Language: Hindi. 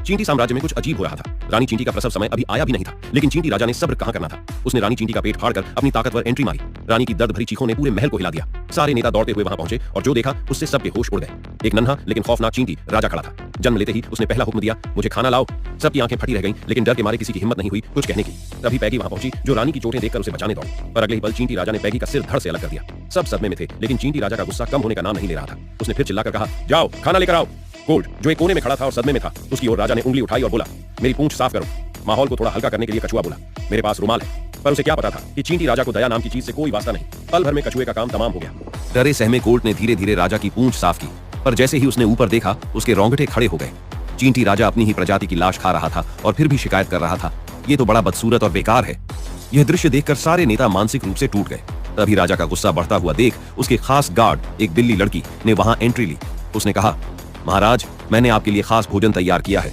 चींटी साम्राज्य में कुछ अजीब हो रहा था। रानी चींटी का प्रसव समय अभी आया भी नहीं था, लेकिन चींटी राजा ने सब्र कहां करना था। उसने रानी चींटी का पेट फाड़कर अपनी ताकतवर एंट्री मारी। रानी की दर्द भरी चीखों ने पूरे महल को हिला दिया। सारे नेता दौड़ते हुए वहां पहुंचे और जो देखा उससे सबके होश उड़ गए। एक नन्हा लेकिन खौफनाक चींटी राजा खड़ा था। जन्म लेते ही उसने पहला हुक्म दिया, मुझे खाना लाओ। सबकी आंखें फटी रह गईं, लेकिन डर के मारे किसी की हिम्मत नहीं हुई कुछ कहने की। तभी पैगी वहां पहुंची, जो रानी की चोटें देखकर उसे बचाने दौड़ी, पर अगले ही पल चींटी राजा ने पैगी का सिर धड़ से अलग कर दिया। सब सदमे में थे, लेकिन चींटी राजा का गुस्सा कम होने का नाम नहीं ले रहा था। उसने फिर चिल्लाकर कहा, जाओ खाना लेकर आओ। गोल्ड, जो एक कोने में खड़ा था और सदमे में था, उसकी ओर राजा ने उंगली उठाई और बोला, मेरी पूंछ साफ करो। माहौल को थोड़ा हल्का करने के लिए कछुआ बोला, मेरे पास रुमाल है। पर उसे क्या पता था कि चींटी राजा को दया नाम की चीज से कोई वास्ता नहीं। पल भर में कछुए का काम तमाम हो गया। डरे सहमे गोल्ड ने धीरे धीरे राजा की पूंछ साफ की, पर जैसे ही उसने ऊपर देखा उसके रोंगटे खड़े हो गए। चींटी राजा अपनी ही प्रजाति की लाश खा रहा था और फिर भी शिकायत कर रहा था, ये तो बड़ा बदसूरत और बेकार है। यह दृश्य देखकर सारे नेता मानसिक रूप से टूट गए। तभी राजा का गुस्सा बढ़ता हुआ देख उसके खास गार्ड एक बिल्ली लड़की ने वहां एंट्री ली। उसने कहा, महाराज, मैंने आपके लिए खास भोजन तैयार किया है।